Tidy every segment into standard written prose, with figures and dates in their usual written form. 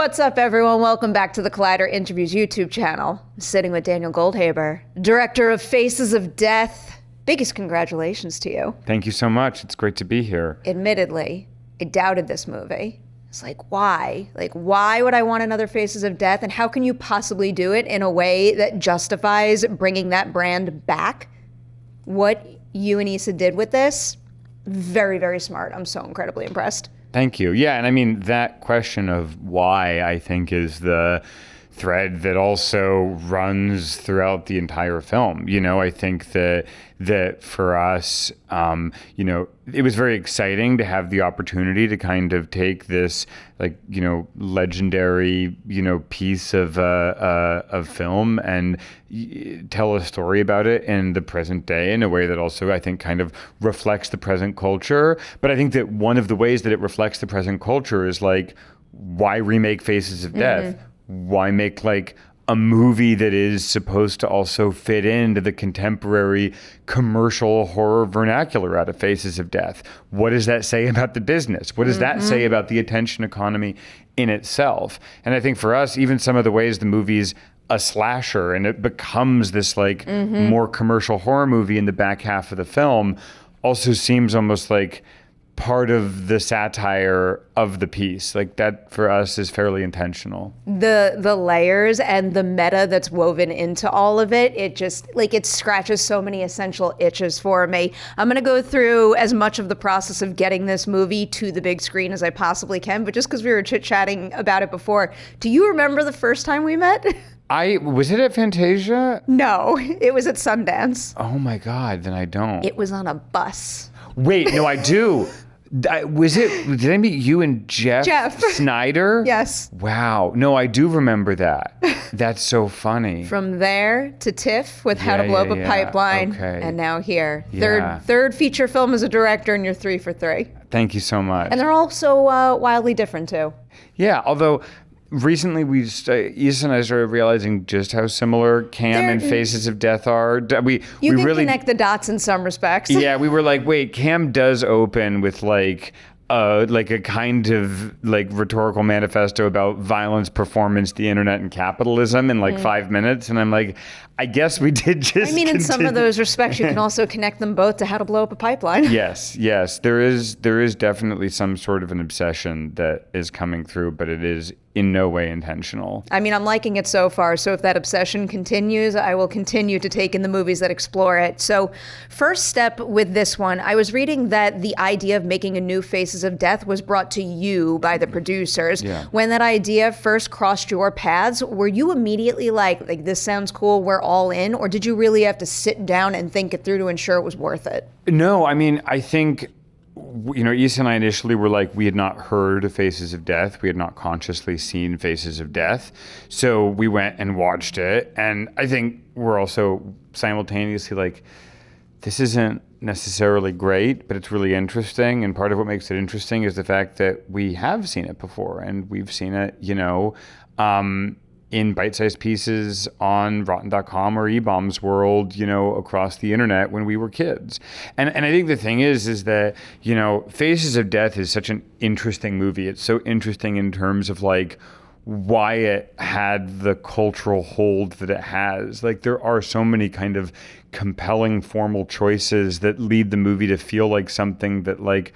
What's up, everyone? Welcome back to the Collider Interviews YouTube channel. I'm sitting with Daniel Goldhaber, director of Faces of Death. Biggest congratulations to you. Thank you so much. It's great to be here. Admittedly, I doubted this movie. It's like, why? Like, why would I want another Faces of Death? And how can you possibly do it in a way that justifies bringing that brand back? What you and Issa did with this, very, very smart. I'm so incredibly impressed. Thank you. Yeah, and I mean, that question of why, I think, is the thread that also runs throughout the entire film. You know, I think that for us, you know, it was very exciting to have the opportunity to kind of take this, like, you know, legendary, you know, piece of film and tell a story about it in the present day in a way that also, I think, kind of reflects the present culture. But I think that one of the ways that it reflects the present culture is, like, why remake Faces of Death? Why make, like, a movie that is supposed to also fit into the contemporary commercial horror vernacular out of Faces of Death? What does that say about the business? What does that say about the attention economy in itself? And I think for us, even some of the ways the movie's a slasher and it becomes this, like, more commercial horror movie in the back half of the film also seems almost like part of the satire of the piece. Like, that for us is fairly intentional. The layers and the meta that's woven into all of it, it just, like, it scratches so many essential itches for me. I'm gonna go through as much of the process of getting this movie to the big screen as I possibly can, but just because we were chit-chatting about it before, do you remember the first time we met? Was it at Fantasia? No, it was at Sundance. Oh my God, then I don't. It was on a bus. Wait, no, I do. Did I meet you and Jeff Snyder? Yes. Wow. No, I do remember that. That's so funny. From there to TIFF with How to Blow Up a Pipeline. Okay. And now here. Yeah. Third feature film as a director, and you're 3 for 3. Thank you so much. And they're all so wildly different too. Yeah, although recently Issa and I started realizing just how similar Cam and Faces of Death are. We can really connect the dots in some respects. Yeah, we were like, wait, Cam does open with like a kind of, like, rhetorical manifesto about violence, performance, the internet, and capitalism in like 5 minutes. And I'm like, I guess we did just in some of those respects, you can also connect them both to How to Blow Up a Pipeline. Yes. There is definitely some sort of an obsession that is coming through, but it is in no way intentional. I mean, I'm liking it so far. So if that obsession continues, I will continue to take in the movies that explore it. So first step with this one, I was reading that the idea of making a new Faces of Death was brought to you by the producers. Yeah. When that idea first crossed your paths, were you immediately like, this sounds cool, we're all in? Or did you really have to sit down and think it through to ensure it was worth it? No, I mean, I think, you know, Issa and I initially were like, we had not heard of Faces of Death. We had not consciously seen Faces of Death. So we went and watched it. And I think we're also simultaneously like, this isn't necessarily great, but it's really interesting. And part of what makes it interesting is the fact that we have seen it before. And we've seen it, you know, in bite-sized pieces on Rotten.com or eBaum's World, you know, across the internet when we were kids. And I think the thing is that, you know, Faces of Death is such an interesting movie. It's so interesting in terms of, like, why it had the cultural hold that it has. Like, there are so many kind of compelling formal choices that lead the movie to feel like something that, like,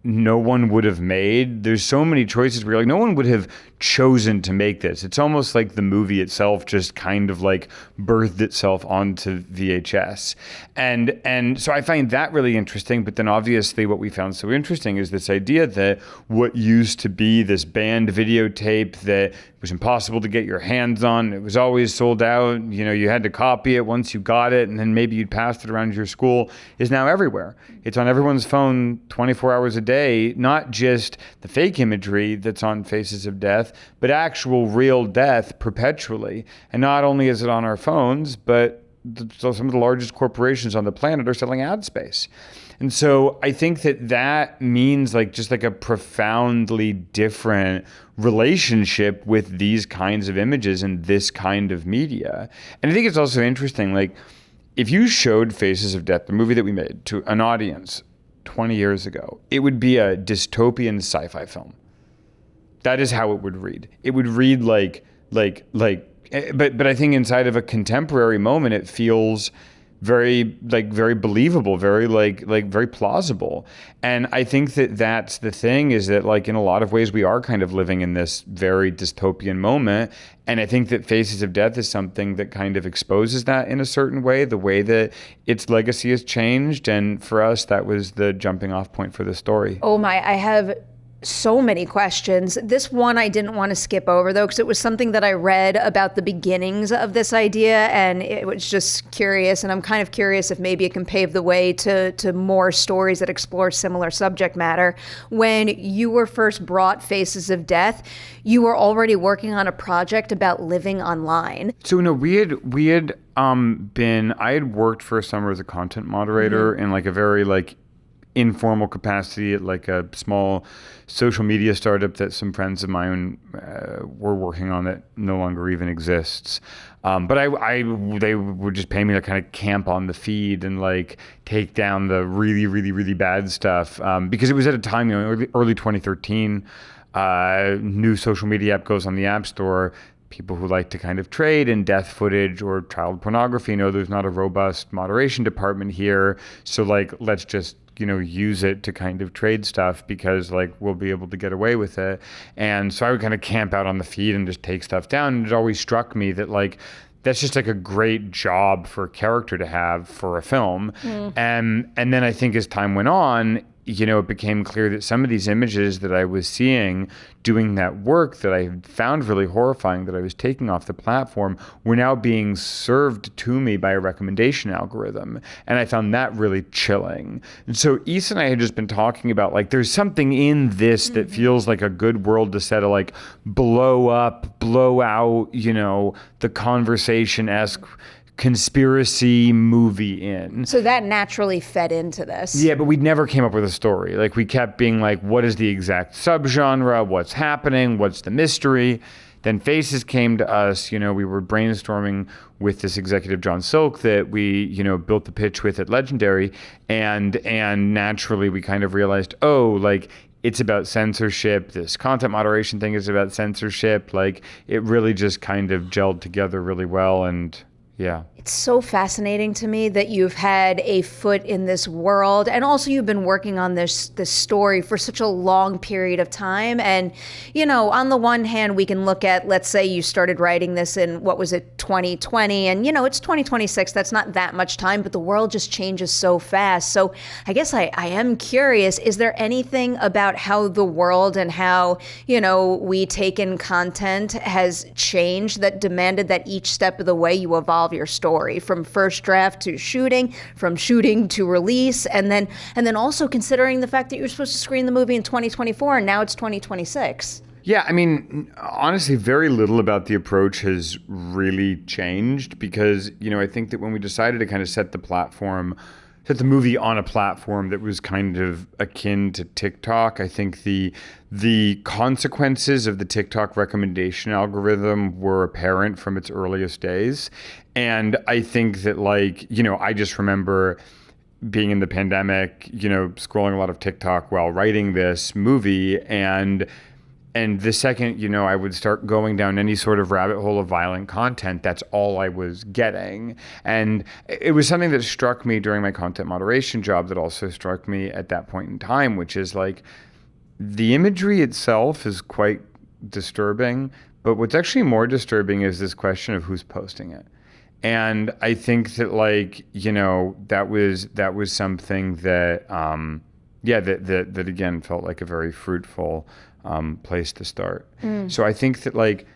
no one would have made. There's so many choices where, like, no one would have chosen to make this. It's almost like the movie itself just kind of, like, birthed itself onto VHS. And so I find that really interesting. But then obviously what we found so interesting is this idea that what used to be this banned videotape that was impossible to get your hands on, it was always sold out, you know, you had to copy it once you got it, and then maybe you'd passed it around your school, is now everywhere. It's on everyone's phone 24 hours a day, not just the fake imagery that's on Faces of Death, but actual real death perpetually. And not only is it on our phones, but some of the largest corporations on the planet are selling ad space. And so I think that means, like, just like a profoundly different relationship with these kinds of images and this kind of media. And I think it's also interesting, like, if you showed Faces of Death, the movie that we made, to an audience 20 years ago, it would be a dystopian sci-fi film. That is how it would read. It would read but I think inside of a contemporary moment, it feels very believable, very plausible. And I think that that's the thing, is that like in a lot of ways we are kind of living in this very dystopian moment. And I think that Faces of Death is something that kind of exposes that in a certain way, the way that its legacy has changed. And for us, that was the jumping off point for the story. Oh my, I have so many questions. This one I didn't want to skip over though, because it was something that I read about the beginnings of this idea, and it was just curious, and I'm kind of curious if maybe it can pave the way to more stories that explore similar subject matter. When you were first brought Faces of Death, you were already working on a project about living online. So no, I had worked for a summer as a content moderator in like a very like informal capacity at like a small social media startup that some friends of mine were working on that no longer even exists. But they would just pay me to kind of camp on the feed and like take down the really, really, really bad stuff. Because it was at a time, early 2013, new social media app goes on the App Store. People who like to kind of trade in death footage or child pornography know there's not a robust moderation department here. So like, let's just use it to kind of trade stuff because like we'll be able to get away with it. And so I would kind of camp out on the feed and just take stuff down. And it always struck me that like that's just like a great job for a character to have for a film. And then I think as time went on, it became clear that some of these images that I was seeing doing that work that I found really horrifying, that I was taking off the platform, were now being served to me by a recommendation algorithm. And I found that really chilling. And so Issa and I had just been talking about like, there's something in this that feels like a good world to set a like blow up, blow out, the conversation-esque conspiracy movie in. So that naturally fed into this. Yeah, but we never came up with a story. Like we kept being like, what is the exact subgenre? What's happening? What's the mystery? Then Faces came to us. We were brainstorming with this executive, John Silk, that we, built the pitch with at Legendary. And naturally we kind of realized, it's about censorship. This content moderation thing is about censorship. Like it really just kind of gelled together really well. And yeah. It's so fascinating to me that you've had a foot in this world, and also you've been working on this story for such a long period of time. And, on the one hand, we can look at, let's say you started writing this in, 2020, and, it's 2026. That's not that much time, but the world just changes so fast. So I guess I am curious, is there anything about how the world and how, we take in content has changed that demanded that each step of the way you evolve your story? From first draft to shooting, from shooting to release, and then also considering the fact that you were supposed to screen the movie in 2024 and now it's 2026. Yeah, I mean, honestly, very little about the approach has really changed because, I think that when we decided to kind of set the movie on a platform that was kind of akin to TikTok, I think the consequences of the TikTok recommendation algorithm were apparent from its earliest days. And I think that I just remember being in the pandemic, scrolling a lot of TikTok while writing this movie, and the second, I would start going down any sort of rabbit hole of violent content, that's all I was getting. And it was something that struck me during my content moderation job that also struck me at that point in time, which is like the imagery itself is quite disturbing, but what's actually more disturbing is this question of who's posting it. And I think that that was something that, that again felt like a very fruitful place to start. So I think that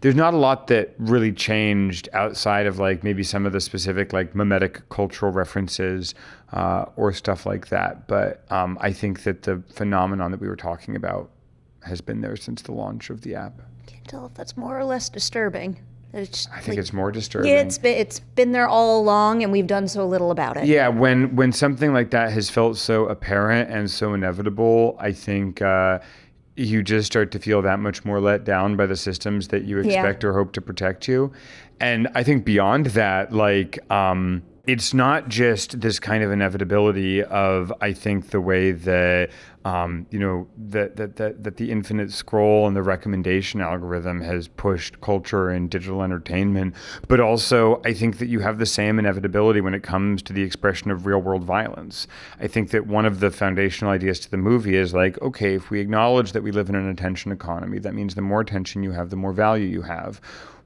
there's not a lot that really changed outside of maybe some of the specific mimetic cultural references or stuff like that. But I think that the phenomenon that we were talking about has been there since the launch of the app. Can't tell if that's more or less disturbing. I think it's more disturbing. Yeah, it's been there all along, and we've done so little about it. Yeah, when something like that has felt so apparent and so inevitable, I think you just start to feel that much more let down by the systems that you expect or hope to protect you. And I think beyond that, it's not just this kind of inevitability of, I think, the way that, that the infinite scroll and the recommendation algorithm has pushed culture and digital entertainment, but also I think that you have the same inevitability when it comes to the expression of real world violence. I think that one of the foundational ideas to the movie is like, okay, if we acknowledge that we live in an attention economy, that means the more attention you have, the more value you have.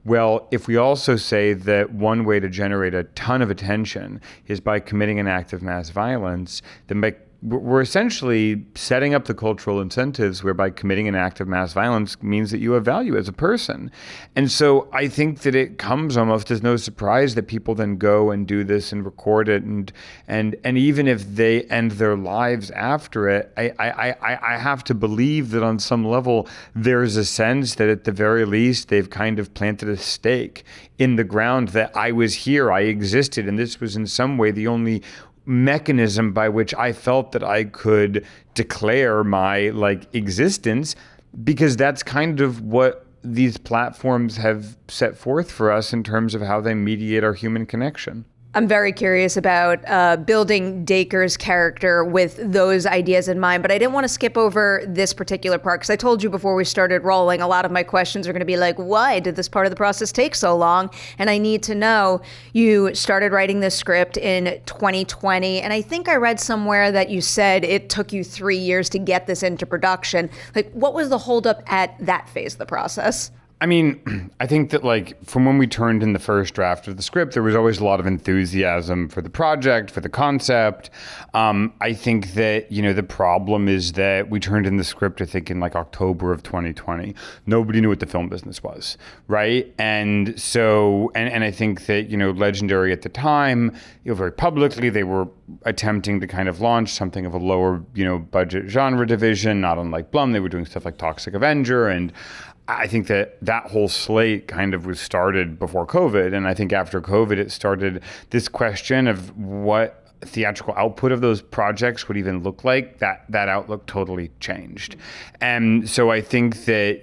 Well, if we also say that one way to generate a ton of attention is by committing an act of mass violence, then we're essentially setting up the cultural incentives whereby committing an act of mass violence means that you have value as a person. And so I think that it comes almost as no surprise that people then go and do this and record it, and even if they end their lives after it, I have to believe that on some level there's a sense that at the very least they've kind of planted a stake in the ground that I was here, I existed, and this was in some way the only mechanism by which I felt that I could declare my existence, because that's kind of what these platforms have set forth for us in terms of how they mediate our human connection. I'm very curious about building Dacre's character with those ideas in mind, but I didn't want to skip over this particular part because I told you before we started rolling, a lot of my questions are going to be like, why did this part of the process take so long? And I need to know, you started writing this script in 2020, and I think I read somewhere that you said it took you 3 years to get this into production. Like, what was the holdup at that phase of the process? I mean, I think that from when we turned in the first draft of the script, there was always a lot of enthusiasm for the project, for the concept. I think that, the problem is that we turned in the script, I think, in October of 2020. Nobody knew what the film business was, right? And so, and I think that, Legendary at the time, very publicly, they were attempting to kind of launch something of a lower, budget genre division, not unlike Blum. They were doing stuff like Toxic Avenger, and I think that whole slate kind of was started before COVID. And I think after COVID, it started this question of what theatrical output of those projects would even look like. That outlook totally changed. And so I think that,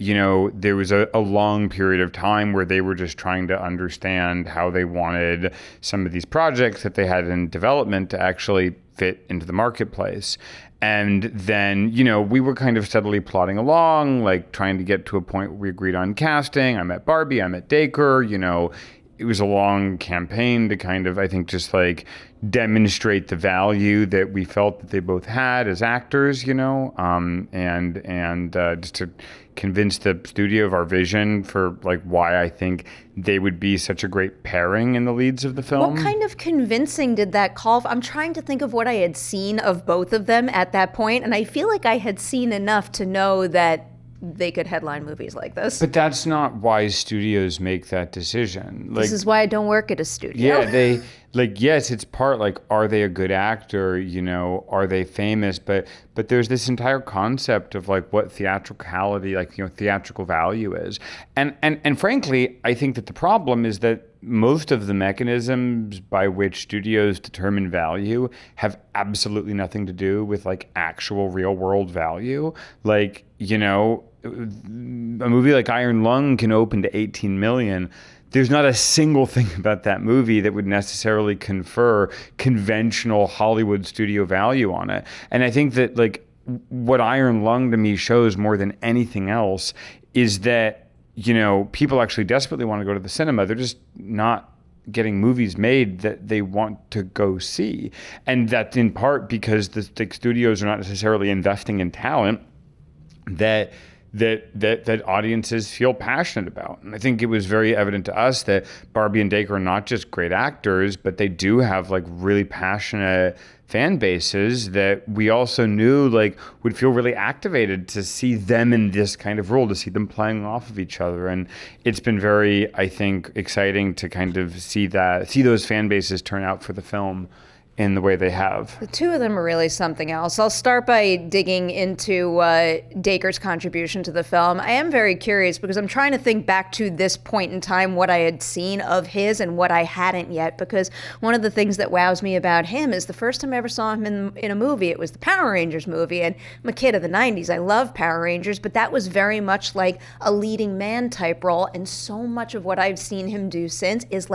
there was a long period of time where they were just trying to understand how they wanted some of these projects that they had in development to actually fit into the marketplace. And then, we were kind of steadily plodding along, trying to get to a point where we agreed on casting. I met Barbie, I met Dacre, it was a long campaign to kind of, I think, just demonstrate the value that we felt that they both had as actors, and just to convince the studio of our vision for why I think they would be such a great pairing in the leads of the film. What kind of convincing did that call for? I'm trying to think of what I had seen of both of them at that point, and I feel like I had seen enough to know that they could headline movies like this. But that's not why studios make that decision. This is why I don't work at a studio. Yeah, they yes, it's part are they a good actor? Are they famous? But there's this entire concept of what theatricality, theatrical value is. And frankly, I think that the problem is that most of the mechanisms by which studios determine value have absolutely nothing to do with actual real world value. A movie like Iron Lung can open to 18 million. There's not a single thing about that movie that would necessarily confer conventional Hollywood studio value on it. And I think that what Iron Lung to me shows more than anything else is that, people actually desperately want to go to the cinema. They're just not getting movies made that they want to go see. And that's in part because the studios are not necessarily investing in talent that audiences feel passionate about. And I think it was very evident to us that Barbie and Dacre are not just great actors, but they do have really passionate fan bases that we also knew would feel really activated to see them in this kind of role, to see them playing off of each other. And it's been very, I think, exciting to kind of see those fan bases turn out for the film in the way they have. The two of them are really something else. I'll start by digging into Dacre's contribution to the film. I am very curious because I'm trying to think back to this point in time, what I had seen of his and what I hadn't yet, because one of the things that wows me about him is the first time I ever saw him in a movie, it was the Power Rangers movie, and I'm a kid of the 90s. I love Power Rangers, but that was very much like a leading man type role, and so much of what I've seen him do since is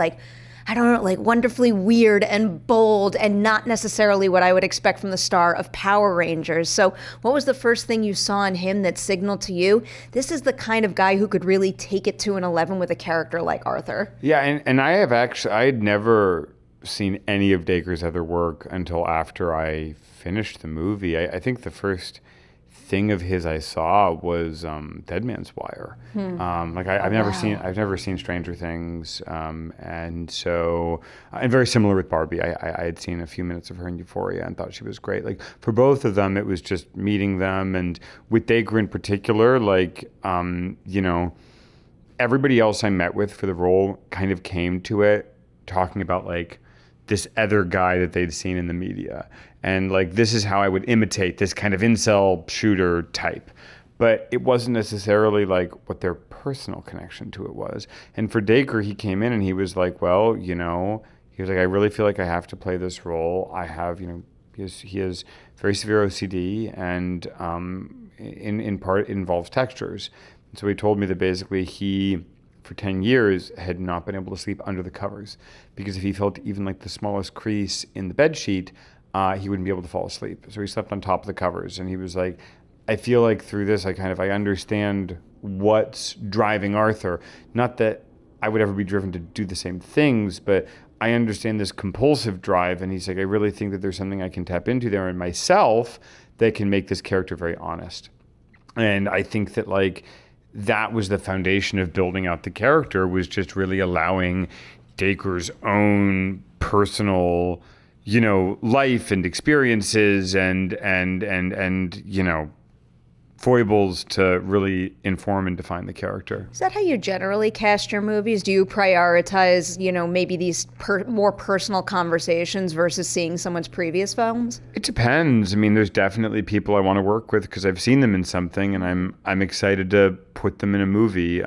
I don't know, like wonderfully weird and bold and not necessarily what I would expect from the star of Power Rangers. So what was the first thing you saw in him that signaled to you, this is the kind of guy who could really take it to an 11 with a character like Arthur? Yeah, and I had never seen any of Dacre's other work until after I finished the movie. I think the first thing of his I saw was Dead Man's Wire. I've never seen Stranger Things, and so and very similar with Barbie. I had seen a few minutes of her in Euphoria and thought she was great. Like for both of them, it was just meeting them, and with Dacre in particular, everybody else I met with for the role kind of came to it talking about like this other guy that they'd seen in the media. And like, this is how I would imitate this kind of incel shooter type. But it wasn't necessarily like what their personal connection to it was. And for Dacre, he came in and he was like, well, he was like, I really feel like I have to play this role. I have, he has very severe OCD, and in part it involves textures. And so he told me that basically he, for 10 years, had not been able to sleep under the covers, because if he felt even like the smallest crease in the bed sheet, he wouldn't be able to fall asleep. So he slept on top of the covers, and he was like, I feel like through this, I understand what's driving Arthur. Not that I would ever be driven to do the same things, but I understand this compulsive drive. And he's like, I really think that there's something I can tap into there in myself that can make this character very honest. And I think that like, that was the foundation of building out the character, was just really allowing Dacre's own personal, life and experiences and foibles to really inform and define the character. Is that how you generally cast your movies? Do you prioritize, maybe these more personal conversations versus seeing someone's previous films? It depends. I mean, there's definitely people I want to work with because I've seen them in something, and I'm excited to put them in a movie.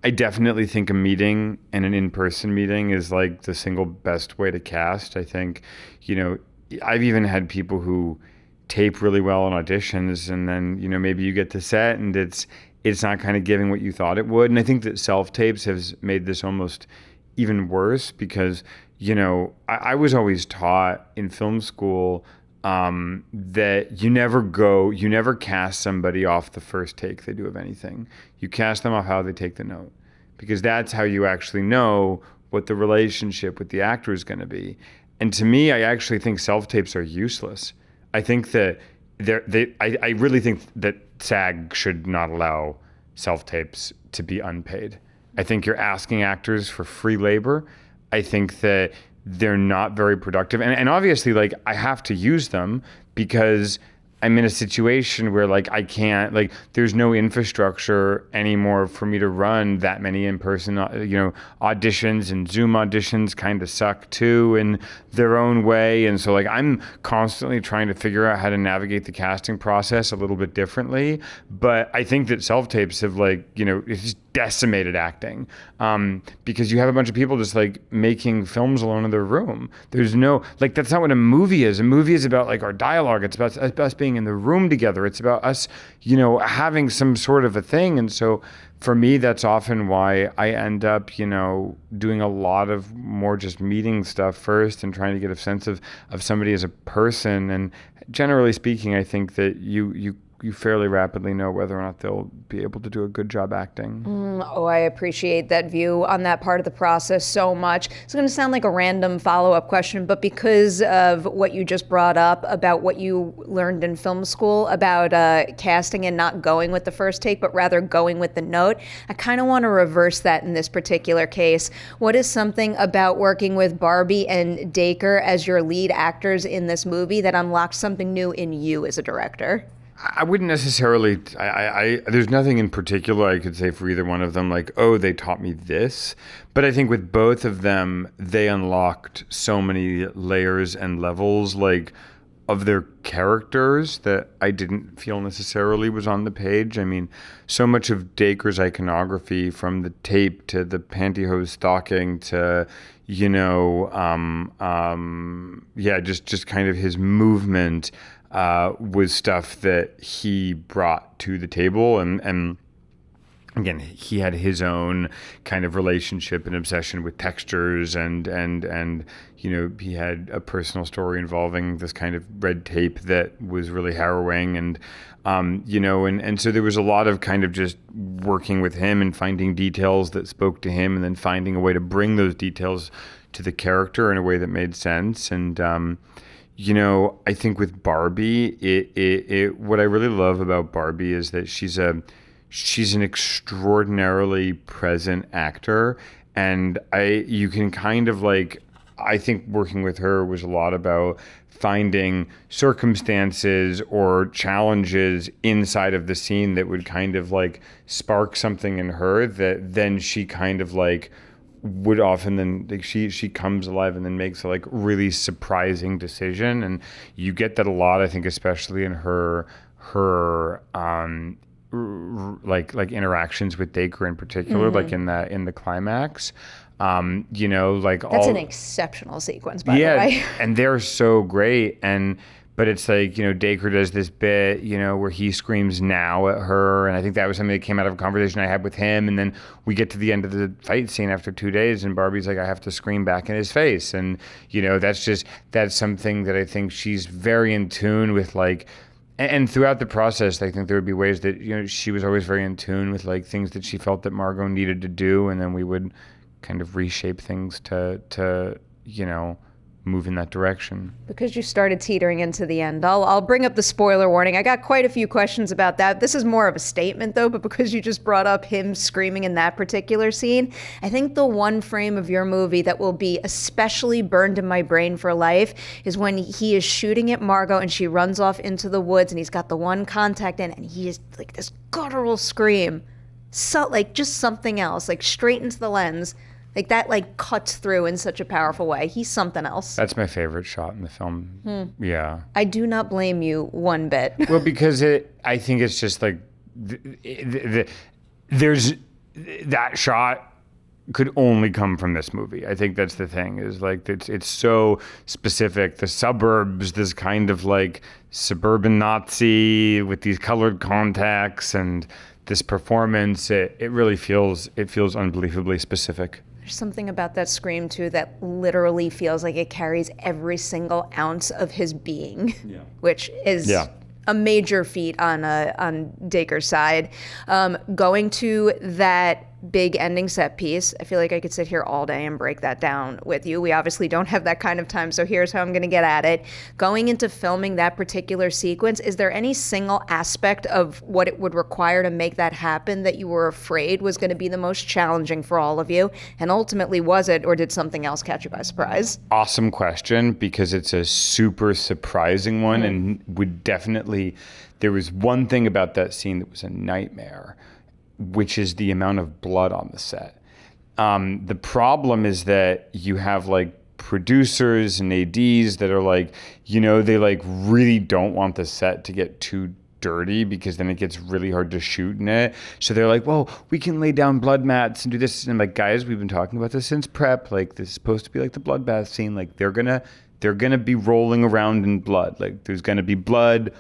I definitely think a meeting and an in-person meeting is like the single best way to cast. I think, I've even had people who tape really well in auditions, and then maybe you get to set and it's not kind of giving what you thought it would. And I think that self-tapes has made this almost even worse because I was always taught in film school that you never cast somebody off the first take they do of anything. You cast them off how they take the note, because that's how you actually know what the relationship with the actor is going to be. And to me, I actually think self-tapes are useless. I think that I really think that SAG should not allow self-tapes to be unpaid. I think you're asking actors for free labor. I think that they're not very productive. And obviously, like, I have to use them because I'm in a situation where, like, I can't, like, there's no infrastructure anymore for me to run that many in-person, auditions, and Zoom auditions kind of suck too in their own way. And so, like, I'm constantly trying to figure out how to navigate the casting process a little bit differently. But I think that self-tapes have, like, it's just decimated acting because you have a bunch of people just like making films alone in their room. There's no, like, that's not what a movie is. A movie is about like our dialogue. It's about us being in the room together. It's about us, having some sort of a thing. And so for me, that's often why I end up, doing a lot of more just meeting stuff first and trying to get a sense of somebody as a person. And generally speaking, I think that you fairly rapidly know whether or not they'll be able to do a good job acting. I appreciate that view on that part of the process so much. It's going to sound like a random follow-up question, but because of what you just brought up about what you learned in film school about casting and not going with the first take, but rather going with the note, I kind of want to reverse that in this particular case. What is something about working with Barbie and Dacre as your lead actors in this movie that unlocked something new in you as a director? I wouldn't necessarily, there's nothing in particular I could say for either one of them, like, oh, they taught me this. But I think with both of them, they unlocked so many layers and levels, like, of their characters that I didn't feel necessarily was on the page. I mean, so much of Dacre's iconography, from the tape to the pantyhose stocking to, just kind of his movement, was stuff that he brought to the table, and again, he had his own kind of relationship and obsession with textures, and he had a personal story involving this kind of red tape that was really harrowing, and so there was a lot of kind of just working with him and finding details that spoke to him, and then finding a way to bring those details to the character in a way that made sense. And I think with Barbie, what I really love about Barbie is that she's an extraordinarily present actor, and you can kind of I think working with her was a lot about finding circumstances or challenges inside of the scene that would kind of spark something in her that then she kind of would often then she comes alive and then makes a really surprising decision. And you get that a lot, I think, especially in her interactions with Dacre in particular, in the climax. That's an exceptional sequence, by the way. And they're so great. But it's Dacre does this bit, where he screams now at her. And I think that was something that came out of a conversation I had with him. And then we get to the end of the fight scene after 2 days, and Barbie's like, I have to scream back in his face. And, that's something that I think she's very in tune with, and throughout the process, I think there would be ways that, she was always very in tune with things that she felt that Margot needed to do. And then we would kind of reshape things to move in that direction. Because you started teetering into the end, I'll bring up the spoiler warning. I got quite a few questions about that. This is more of a statement, though, but because you just brought up him screaming in that particular scene, I think the one frame of your movie that will be especially burned in my brain for life is when he is shooting at Margot and she runs off into the woods and he's got the one contact in, and he is this guttural scream. So just something else, straight into the lens. That cuts through in such a powerful way. He's something else. That's my favorite shot in the film. Yeah. I do not blame you one bit. Well, because I think it's just there's that shot could only come from this movie. I think that's the thing, is it's so specific. The suburbs, this kind of suburban Nazi with these colored contacts, and this performance, it really feels unbelievably specific. There's something about that scream, too, that literally feels like it carries every single ounce of his being, which is a major feat on Dacre's side. Going to that big ending set piece, I feel like I could sit here all day and break that down with you. We obviously don't have that kind of time, so here's how I'm going to get at it. Going into filming that particular sequence, is there any single aspect of what it would require to make that happen that you were afraid was going to be the most challenging for all of you? And ultimately, was it, or did something else catch you by surprise? Awesome question, because it's a super surprising one, and would definitely, there was one thing about that scene that was a nightmare, which is the amount of blood on the set. The problem is that you have producers and ADs that are they really don't want the set to get too dirty, because then it gets really hard to shoot in it. So they're like, well, we can lay down blood mats and do this. And I'm like, guys, we've been talking about this since prep. This is supposed to be the bloodbath scene. They're gonna be rolling around in blood. There's gonna be blood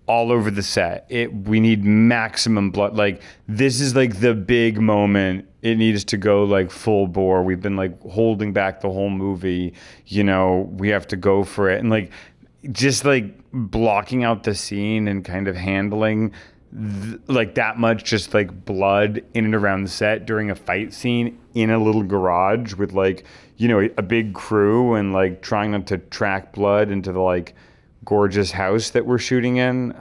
all over the set. We need maximum blood. This is the big moment. It needs to go full bore. We've been holding back the whole movie. We have to go for it. And just blocking out the scene and kind of handling that much just blood in and around the set during a fight scene in a little garage with a big crew, and trying not to track blood into the gorgeous house that we're shooting in,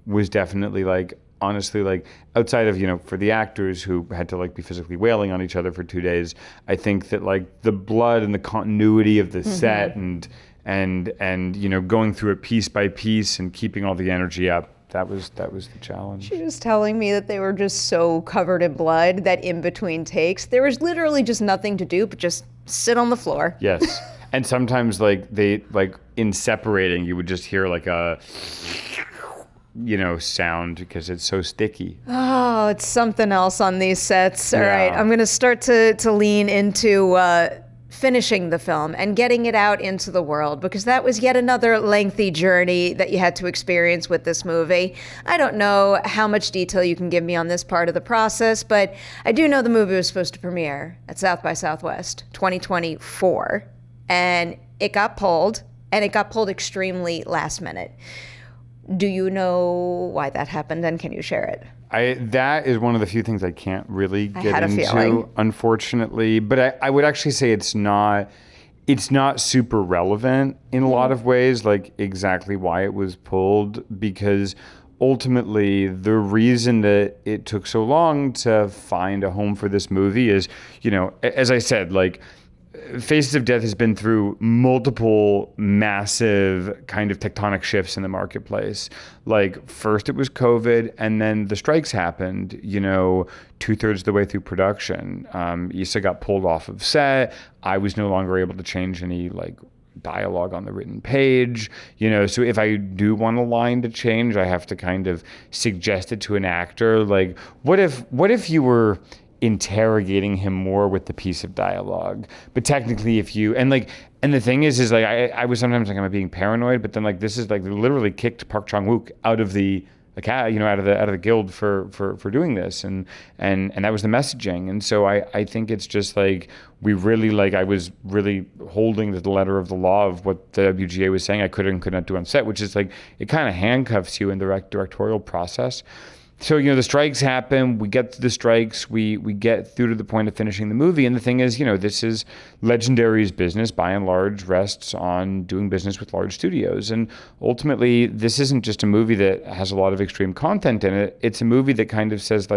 was definitely honestly, outside of, for the actors who had to be physically wailing on each other for 2 days, I think that the blood and the continuity of the set and going through it piece by piece and keeping all the energy up, that was the challenge. She was telling me that they were just so covered in blood that in between takes, there was literally just nothing to do but just sit on the floor. Yes. And sometimes they in separating, you would just hear a sound, because it's so sticky. Oh, it's something else on these sets. All right, I'm going to start to lean into finishing the film and getting it out into the world, because that was yet another lengthy journey that you had to experience with this movie. I don't know how much detail you can give me on this part of the process, but I do know the movie was supposed to premiere at South by Southwest 2024, and it got pulled, and it got pulled extremely last minute. Do you know why that happened, and can you share it? That is one of the few things I can't really get into, feeling. unfortunately. But I would actually say it's not super relevant in a lot of ways, like exactly why it was pulled, because ultimately the reason that it took so long to find a home for this movie is, as I said, like, Faces of Death has been through multiple massive kind of tectonic shifts in the marketplace. Like, first it was COVID, and then the strikes happened, 2/3 of the way through production. Issa got pulled off of set. I was no longer able to change any, dialogue on the written page, so if I do want a line to change, I have to kind of suggest it to an actor. Like, what if you were interrogating him more with the piece of dialogue? But technically, if you and the thing is I was sometimes like, am I being paranoid? But then this is they literally kicked Park Chan-wook out of the out of the guild for doing this, and that was the messaging. And so I think it's just we really I was really holding to the letter of the law of what the WGA was saying I could and could not do on set, which is it kind of handcuffs you in the directorial process. So, the strikes happen, we get to the strikes, we get through to the point of finishing the movie. And the thing is, this is Legendary's business, by and large, rests on doing business with large studios. And ultimately, this isn't just a movie that has a lot of extreme content in it. It's a movie that kind of says,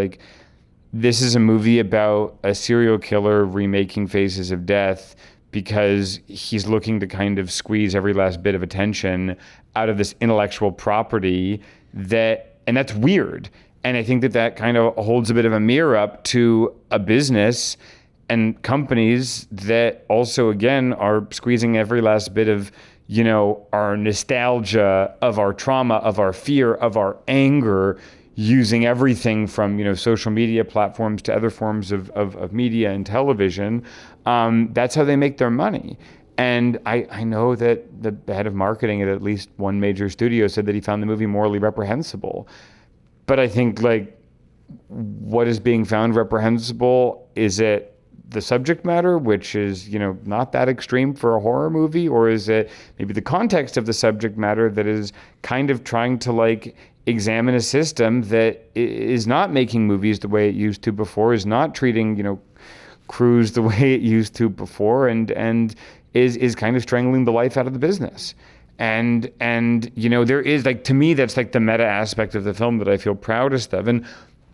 this is a movie about a serial killer remaking Faces of Death because he's looking to kind of squeeze every last bit of attention out of this intellectual property and that's weird. And I think that kind of holds a bit of a mirror up to a business and companies that also, again, are squeezing every last bit of, our nostalgia, of our trauma, of our fear, of our anger, using everything from, social media platforms to other forms of media and television. That's how they make their money. And I know that the head of marketing at least one major studio said that he found the movie morally reprehensible. But I think, what is being found reprehensible? Is it the subject matter, which is, not that extreme for a horror movie? Or is it maybe the context of the subject matter that is kind of trying to, examine a system that is not making movies the way it used to before, is not treating, crews the way it used to before, and is kind of strangling the life out of the business. And there is to me, that's the meta aspect of the film that I feel proudest of. And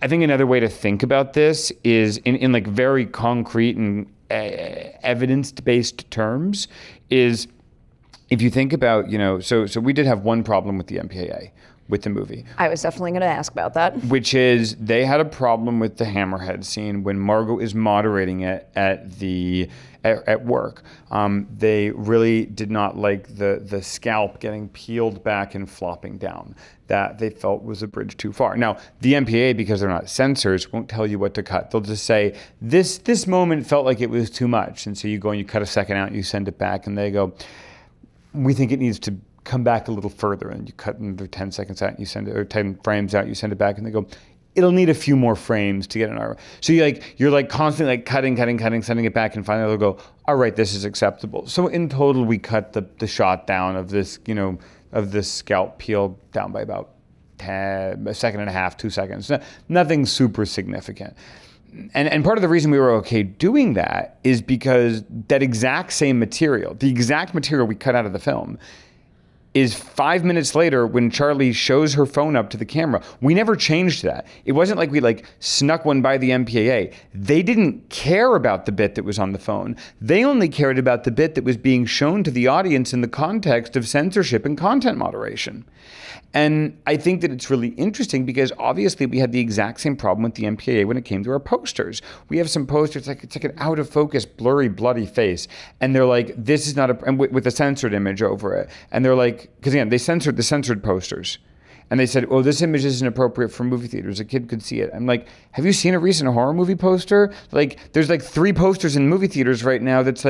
I think another way to think about this is in very concrete and evidence-based terms is if you think about, so we did have one problem with the MPAA, with the movie. I was definitely going to ask about that. Which is they had a problem with the hammerhead scene when Margot is moderating it at work. They really did not like the scalp getting peeled back and flopping down. That they felt was a bridge too far. Now, the MPAA, because they're not censors, won't tell you what to cut. They'll just say, this moment felt like it was too much. And so you go and you cut a second out and you send it back, and they go, we think it needs to come back a little further, and you cut another 10 seconds out and you send it, or 10 frames out, you send it back, and they go, it'll need a few more frames to get an hour. So you're constantly cutting, sending it back, and finally they'll go, all right, this is acceptable. So in total, we cut the shot down of this, of this scalp peel down by about a second and a half, 2 seconds. Nothing super significant. And part of the reason we were okay doing that is because that exact same material, the exact material we cut out of the film, is 5 minutes later when Charlie shows her phone up to the camera. We never changed that. It wasn't like we snuck one by the MPAA. They didn't care about the bit that was on the phone. They only cared about the bit that was being shown to the audience in the context of censorship and content moderation. And I think that it's really interesting because obviously we had the exact same problem with the MPAA when it came to our posters. We have some posters, it's like an out of focus, blurry, bloody face. And they're like, this is not and with a censored image over it. And they're like, because again, they censored the censored posters. And they said, oh, this image isn't appropriate for movie theaters. A kid could see it. I'm like, have you seen a recent horror movie poster? There's 3 posters in movie theaters right now that's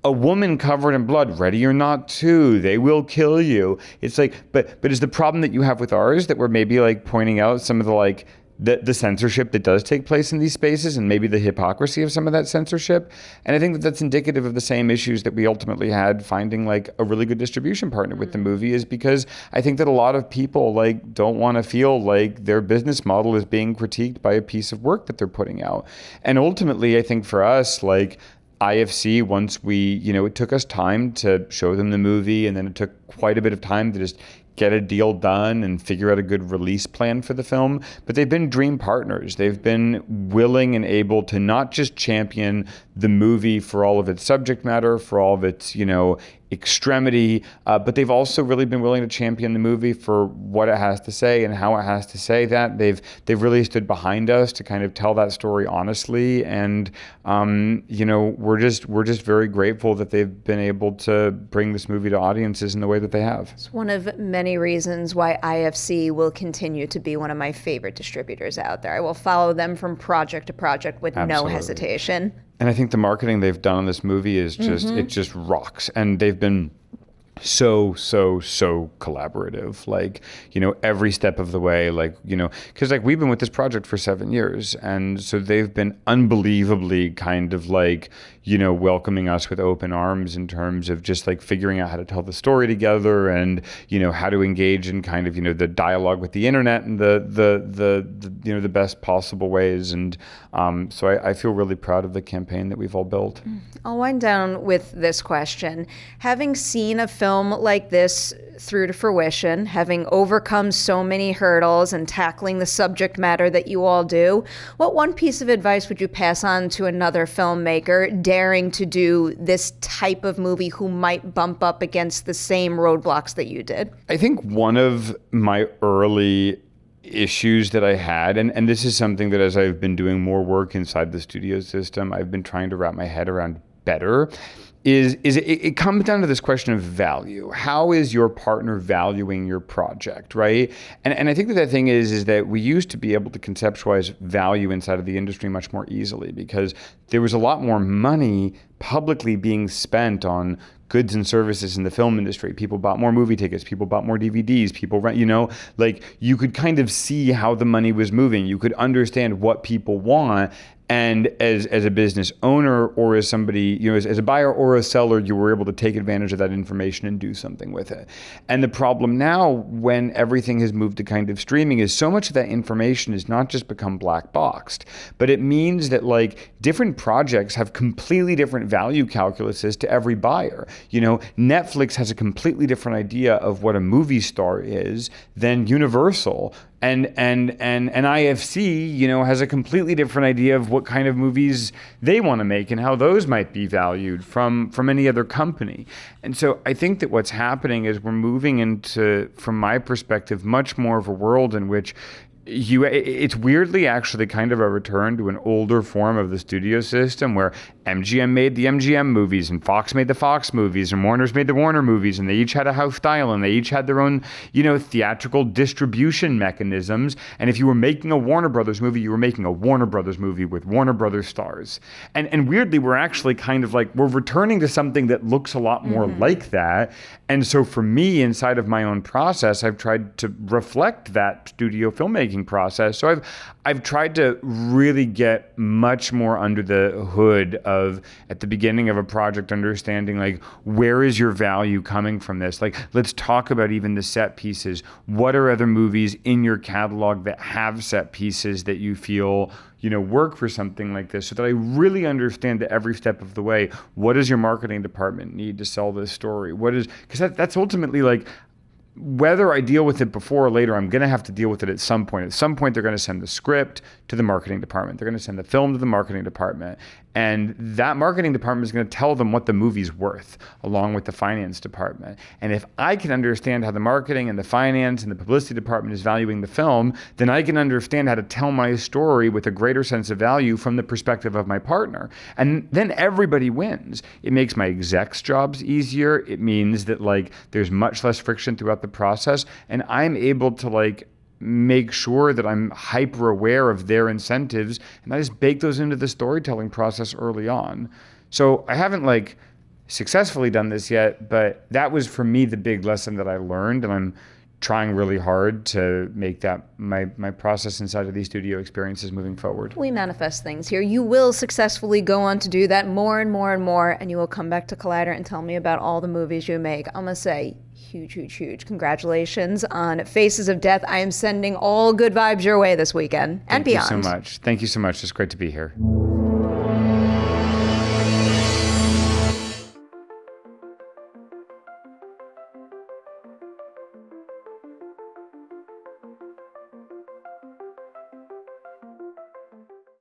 a woman covered in blood, Ready or Not 2, they will kill you. It's like, but is the problem that you have with ours that we're maybe like pointing out some of the like the censorship that does take place in these spaces and maybe the hypocrisy of some of that censorship? And I think that that's indicative of the same issues that we ultimately had finding like a really good distribution partner with the movie, is because I think that a lot of people like don't want to feel like their business model is being critiqued by a piece of work that they're putting out. And ultimately, I think for us, like IFC, once we, it took us time to show them the movie, and then it took quite a bit of time to just get a deal done and figure out a good release plan for the film. But they've been dream partners. They've been willing and able to not just champion the movie for all of its subject matter, for all of its, extremity, but they've also really been willing to champion the movie for what it has to say and how it has to say that. They've really stood behind us to kind of tell that story honestly, and we're just very grateful that they've been able to bring this movie to audiences in the way that they have. It's one of many reasons why IFC will continue to be one of my favorite distributors out there. I will follow them from project to project with no hesitation. And I think the marketing they've done on this movie is just, it just rocks. And they've been so collaborative, like, every step of the way, like, because like we've been with this project for 7 years. And so they've been unbelievably kind of like, welcoming us with open arms in terms of just like figuring out how to tell the story together and, how to engage in kind of, the dialogue with the internet and the best possible ways. And so I feel really proud of the campaign that we've all built. I'll wind down with this question. Having seen a film like this through to fruition, having overcome so many hurdles and tackling the subject matter that you all do, what one piece of advice would you pass on to another filmmaker daring to do this type of movie who might bump up against the same roadblocks that you did? I think one of my early issues that I had, and this is something that as I've been doing more work inside the studio system, I've been trying to wrap my head around better, is it comes down to this question of value. How is your partner valuing your project, right? And I think that the thing is that we used to be able to conceptualize value inside of the industry much more easily because there was a lot more money publicly being spent on goods and services in the film industry. People bought more movie tickets, people bought more DVDs, people rent, like you could kind of see how the money was moving. You could understand what people want. And as a business owner or as somebody, as a buyer or a seller, you were able to take advantage of that information and do something with it. And the problem now when everything has moved to kind of streaming is so much of that information has not just become black boxed, but it means that like different projects have completely different value calculuses to every buyer. Netflix has a completely different idea of what a movie star is than Universal. And IFC, has a completely different idea of what kind of movies they want to make and how those might be valued from any other company. And so I think that what's happening is we're moving into, from my perspective, much more of a world in which it's weirdly actually kind of a return to an older form of the studio system where MGM made the MGM movies and Fox made the Fox movies and Warner's made the Warner movies, and they each had a house style and they each had their own, theatrical distribution mechanisms. And if you were making a Warner Brothers movie, you were making a Warner Brothers movie with Warner Brothers stars. And weirdly, we're actually kind of like, we're returning to something that looks a lot more like that. And so for me, inside of my own process, I've tried to reflect that studio filmmaking process. So I've tried to really get much more under the hood of, at the beginning of a project, understanding like, where is your value coming from this? Like, let's talk about even the set pieces. What are other movies in your catalog that have set pieces that you feel, work for something like this, so that I really understand that every step of the way, what does your marketing department need to sell this story? Because that's ultimately like, whether I deal with it before or later, I'm going to have to deal with it at some point. At some point, they're going to send the script to the marketing department. They're going to send the film to the marketing department. And that marketing department is going to tell them what the movie's worth, along with the finance department. And if I can understand how the marketing and the finance and the publicity department is valuing the film, then I can understand how to tell my story with a greater sense of value from the perspective of my partner. And then everybody wins. It makes my execs' jobs easier. It means that like there's much less friction throughout the process. And I'm able to like make sure that I'm hyper aware of their incentives, and I just bake those into the storytelling process early on. So I haven't like successfully done this yet, but that was for me the big lesson that I learned, and I'm trying really hard to make that my process inside of these studio experiences moving forward. We manifest things here. You will successfully go on to do that more and more and more, and you will come back to Collider and tell me about all the movies you make. I'm gonna say huge, huge, huge congratulations on Faces of Death. I am sending all good vibes your way this weekend and beyond. Thank you so much. Thank you so much. It's great to be here.